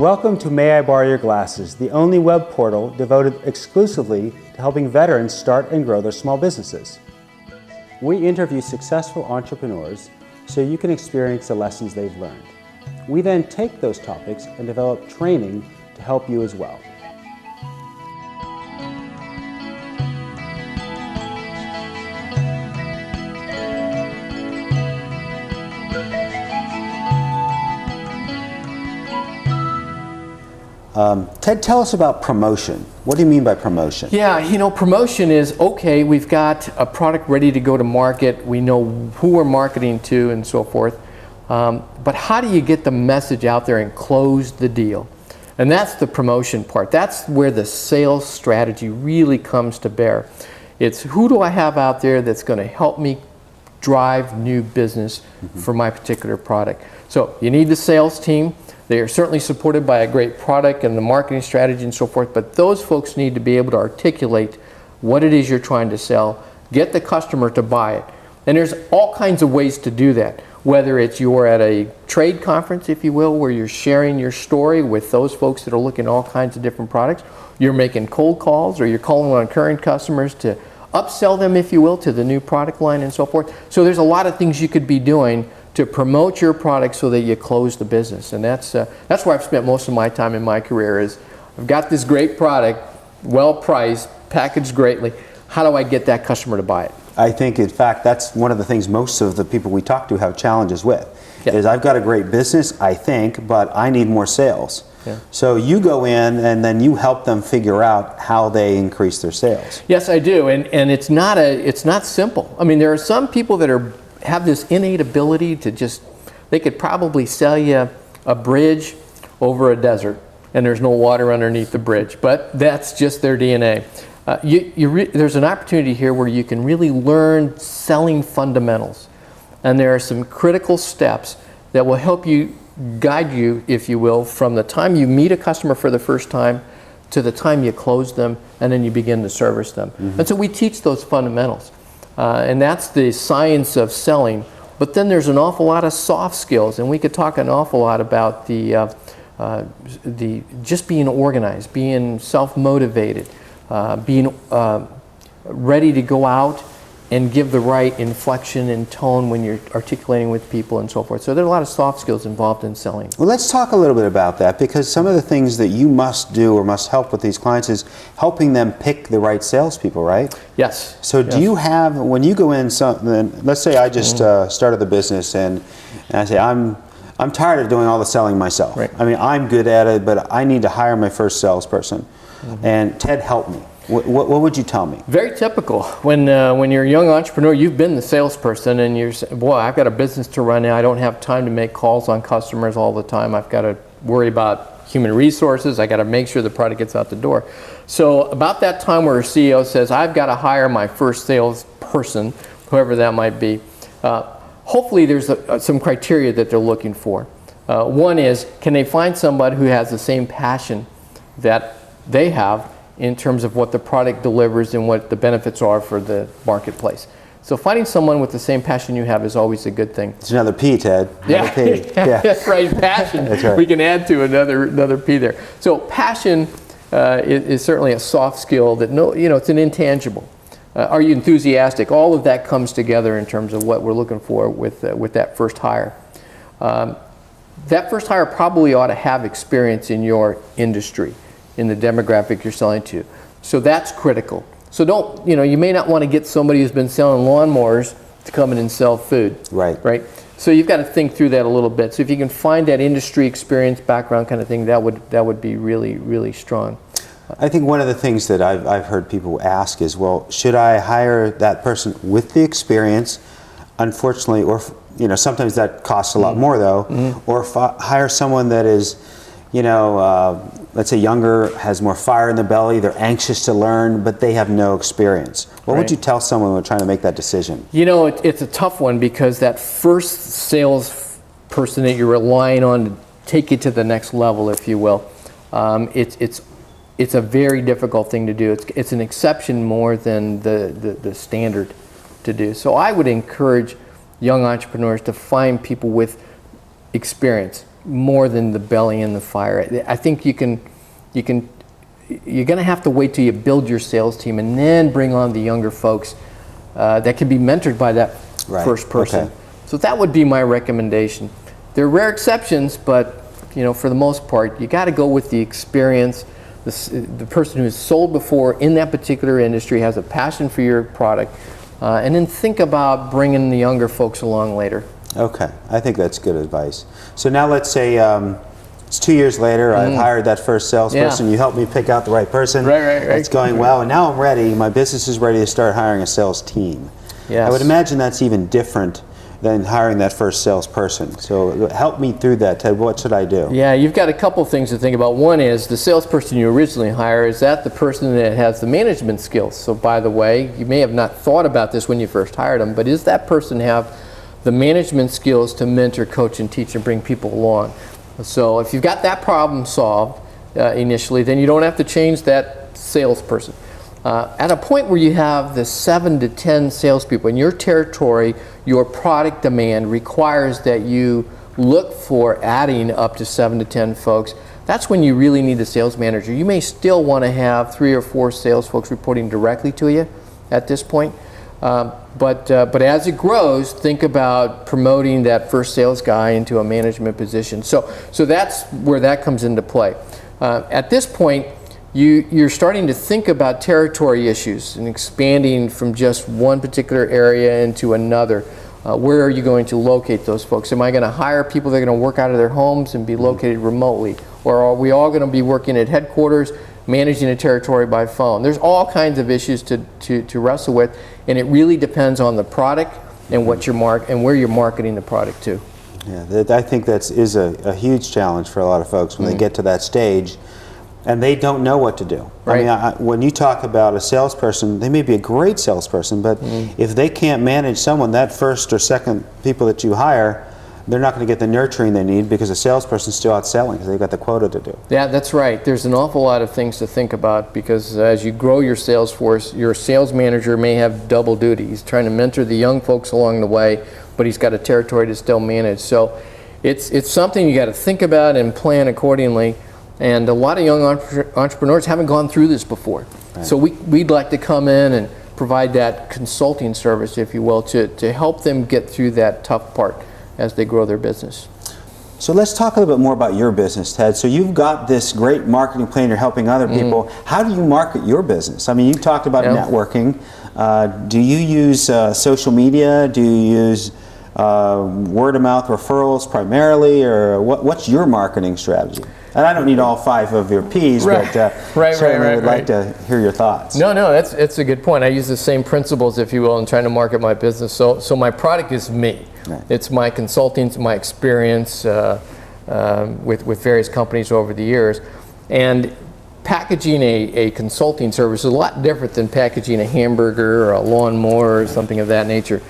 Welcome to May I Borrow Your Glasses, the only web portal devoted exclusively to helping veterans start and grow their small businesses. We interview successful entrepreneurs so you can experience the lessons they've learned. We then take those topics and develop training to help you as well. Ted, tell us about promotion. What do you mean by promotion? Yeah, you know, promotion is, okay, we've got a product ready to go to market, we know who we're marketing to and so forth, but how do you get the message out there and close the deal? And that's the promotion part. That's where the sales strategy really comes to bear. It's who do I have out there that's going to help me drive new business for my particular product. So you need the sales team. They are certainly supported by a great product and the marketing strategy and so forth, but those folks need to be able to articulate what it is you're trying to sell, get the customer to buy it. And there's all kinds of ways to do that, whether it's you're at a trade conference, if you will, where you're sharing your story with those folks that are looking at all kinds of different products, you're making cold calls, or you're calling on current customers to upsell them, if you will, to the new product line and so forth. So there's a lot of things you could be doing to promote your product so that you close the business. And that's where I've spent most of my time in my career is, I've got this great product, well priced, packaged greatly. How do I get that customer to buy it? I think, in fact, that's one of the things most of the people we talk to have challenges with. Yeah. Is I've got a great business, I think, but I need more sales. Yeah. So you go in and then you help them figure out how they increase their sales. Yes, I do, and it's not simple. I mean, there are some people that have this innate ability to they could probably sell you a bridge over a desert and there's no water underneath the bridge, but that's just their DNA. There's an opportunity here where you can really learn selling fundamentals, and there are some critical steps that will help you, guide you, if you will, from the time you meet a customer for the first time to the time you close them and then you begin to service them. And so we teach those fundamentals. And that's the science of selling. But then there's an awful lot of soft skills, and we could talk an awful lot about the just being organized, being self-motivated, being ready to go out and give the right inflection and tone when you're articulating with people and so forth. So there are a lot of soft skills involved in selling. Well, let's talk a little bit about that, because some of the things that you must do or must help with these clients is helping them pick the right salespeople, right? Yes. So do you have, when you go in, let's say I just started the business and I say, I'm tired of doing all the selling myself. Right. I mean, I'm good at it, but I need to hire my first salesperson. And Ted, help me. What would you tell me? Very typical. When you're a young entrepreneur, you've been the salesperson and you're saying, boy, I've got a business to run now. I don't have time to make calls on customers all the time. I've got to worry about human resources. I got to make sure the product gets out the door. So about that time where a CEO says, I've got to hire my first salesperson, whoever that might be, hopefully there's some criteria that they're looking for. One is, can they find somebody who has the same passion that they have in terms of what the product delivers and what the benefits are for the marketplace. So finding someone with the same passion you have is always a good thing. It's another P, Ted. Another P. Yeah. That's right, passion. That's right. We can add to another P there. So passion is certainly a soft skill that, it's an intangible. Are you enthusiastic? All of that comes together in terms of what we're looking for with that first hire. That first hire probably ought to have experience in your industry, in the demographic you're selling to. So that's critical. So you may not want to get somebody who's been selling lawnmowers to come in and sell food. Right. So you've got to think through that a little bit. So if you can find that industry experience, background kind of thing, that would be really, really strong. I think one of the things that I've heard people ask is, well, should I hire that person with the experience? Unfortunately, or sometimes that costs a lot more though, or hire someone that is, let's say younger, has more fire in the belly, they're anxious to learn, but they have no experience. What would you tell someone when trying to make that decision? It's a tough one, because that first sales person that you're relying on to take you to the next level, if you will, it's a very difficult thing to do. It's an exception more than the standard to do. So I would encourage young entrepreneurs to find people with experience, more than the belly and the fire. I think you're going to have to wait till you build your sales team and then bring on the younger folks that can be mentored by that first person. Okay. So that would be my recommendation. There are rare exceptions, but for the most part, you got to go with the experience. The person who has sold before in that particular industry, has a passion for your product, and then think about bringing the younger folks along later. Okay, I think that's good advice. So now let's say it's 2 years later, I've hired that first salesperson, you helped me pick out the right person, right. it's going well, and now I'm ready, my business is ready to start hiring a sales team. Yes. I would imagine that's even different than hiring that first salesperson. So help me through that, Ted. What should I do? Yeah, you've got a couple things to think about. One is the salesperson you originally hire, is that the person that has the management skills? So by the way, you may have not thought about this when you first hired them, but is that person have the management skills to mentor, coach, and teach and bring people along? So if you've got that problem solved initially, then you don't have to change that salesperson. At a point where you have the 7 to 10 salespeople in your territory, your product demand requires that you look for adding up to 7 to 10 folks. That's when you really need a sales manager. You may still want to have 3 or 4 sales folks reporting directly to you at this point. But as it grows, think about promoting that first sales guy into a management position. So that's where that comes into play. At this point, you're starting to think about territory issues and expanding from just one particular area into another. Where are you going to locate those folks? Am I going to hire people that are going to work out of their homes and be located remotely? Or are we all going to be working at headquarters, managing a territory by phone? There's all kinds of issues to wrestle with, and it really depends on the product and what and where you're marketing the product to. Yeah, I think that is a huge challenge for a lot of folks when they get to that stage and they don't know what to do. Right. I mean, when you talk about a salesperson, they may be a great salesperson, but if they can't manage someone, that first or second people that you hire, they're not going to get the nurturing they need because the salesperson's still out selling because they've got the quota to do. Yeah, that's right. There's an awful lot of things to think about because as you grow your sales force, your sales manager may have double duty. He's trying to mentor the young folks along the way, but he's got a territory to still manage. So it's something you got to think about and plan accordingly. And a lot of young entrepreneurs haven't gone through this before. Right. So we'd like to come in and provide that consulting service, if you will, to help them get through that tough part as they grow their business. So let's talk a little bit more about your business, Ted. So you've got this great marketing plan, you're helping other people. How do you market your business? I mean, you talked about networking. Do you use social media? Do you use word of mouth referrals primarily, or what's your marketing strategy? And I don't need all 5 of your P's, but certainly would like to hear your thoughts. No, that's a good point. I use the same principles, if you will, in trying to market my business. So my product is me. Right. It's my consulting, my experience with various companies over the years. And packaging a consulting service is a lot different than packaging a hamburger or a lawnmower or something of that nature.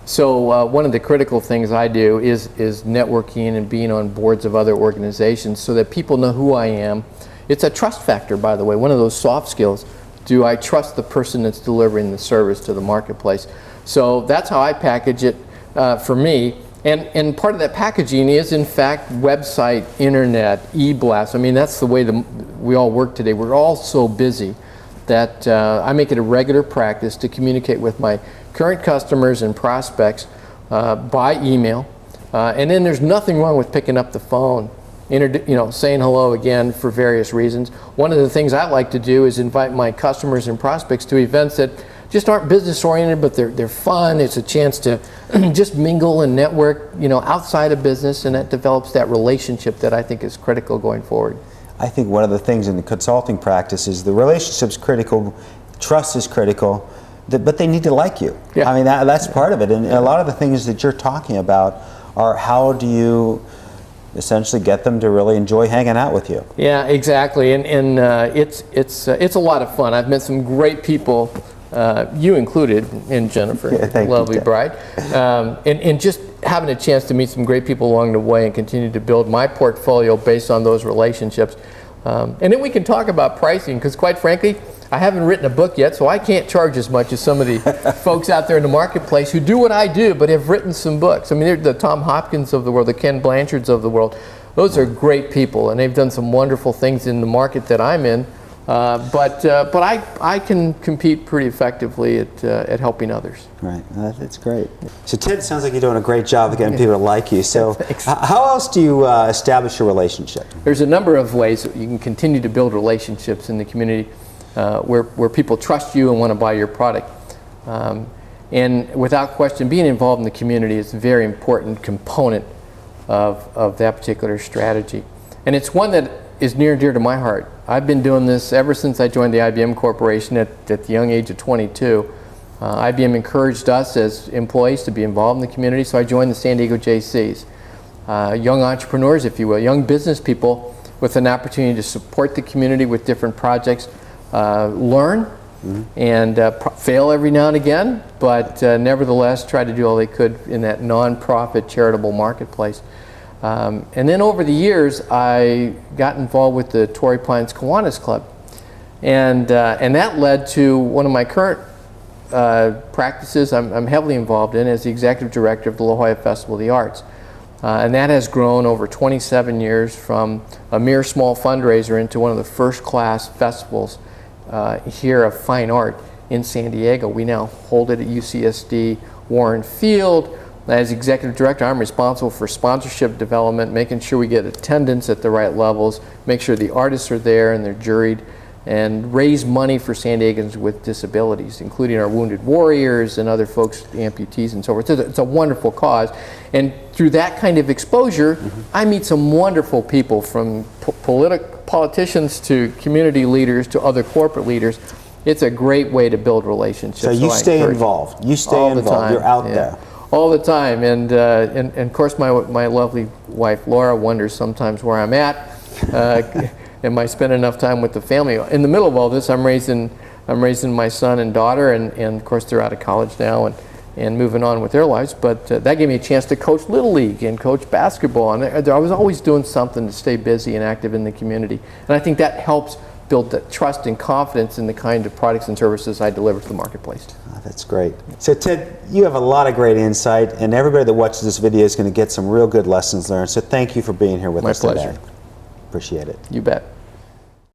So one of the critical things I do is networking and being on boards of other organizations so that people know who I am. It's a trust factor, by the way, one of those soft skills. Do I trust the person that's delivering the service to the marketplace? So that's how I package it for me. And part of that packaging is, in fact, website, internet, e-blast. I mean, that's the way we all work today. We're all so busy that I make it a regular practice to communicate with my current customers and prospects by email, and then there's nothing wrong with picking up the phone, saying hello again for various reasons. One of the things I like to do is invite my customers and prospects to events that just aren't business oriented, but they're fun. It's a chance to just mingle and network, outside of business, and that develops that relationship that I think is critical going forward. I think one of the things in the consulting practice is the relationship's critical, trust is critical, but they need to like you. Yeah. I mean, that's part of it. And a lot of the things that you're talking about are how do you essentially get them to really enjoy hanging out with you. Yeah, exactly. And it's a lot of fun. I've met some great people, you included, and Jennifer, lovely bride. And just having a chance to meet some great people along the way and continue to build my portfolio based on those relationships. And then we can talk about pricing, because quite frankly, I haven't written a book yet, so I can't charge as much as some of the folks out there in the marketplace who do what I do, but have written some books. I mean, they're the Tom Hopkins of the world, the Ken Blanchards of the world. Those are great people, and they've done some wonderful things in the market that I'm in. But I can compete pretty effectively at helping others. Right, that's great. So Ted, it sounds like you're doing a great job of getting people to like you. So how else do you establish your relationship? There's a number of ways that you can continue to build relationships in the community where people trust you and want to buy your product. And without question, being involved in the community is a very important component of that particular strategy. And it's one that is near and dear to my heart. I've been doing this ever since I joined the IBM Corporation at the young age of 22. IBM encouraged us as employees to be involved in the community, so I joined the San Diego JCs. Young entrepreneurs, if you will, young business people with an opportunity to support the community with different projects, learn and fail every now and again, but nevertheless try to do all they could in that non-profit charitable marketplace. And then over the years, I got involved with the Torrey Pines Kiwanis Club, and that led to one of my current practices I'm heavily involved in as the executive director of the La Jolla Festival of the Arts. And that has grown over 27 years from a mere small fundraiser into one of the first-class festivals here of fine art in San Diego. We now hold it at UCSD Warren Field. As executive director, I'm responsible for sponsorship development, making sure we get attendance at the right levels, make sure the artists are there and they're juried, and raise money for San Diegans with disabilities, including our wounded warriors and other folks, amputees and so forth. It's a wonderful cause. And through that kind of exposure, I meet some wonderful people, from politicians to community leaders to other corporate leaders. It's a great way to build relationships. So you stay involved. You stay involved. You're out there. All the time, and of course my lovely wife Laura wonders sometimes where I'm at. Am I spending enough time with the family? In the middle of all this, I'm raising my son and daughter, and of course they're out of college now and moving on with their lives. But that gave me a chance to coach Little League and coach basketball, and I was always doing something to stay busy and active in the community. And I think that helps build the trust and confidence in the kind of products and services I deliver to the marketplace. Oh, that's great. So Ted, you have a lot of great insight, and everybody that watches this video is going to get some real good lessons learned. So thank you for being here with us today. My pleasure. Appreciate it. You bet.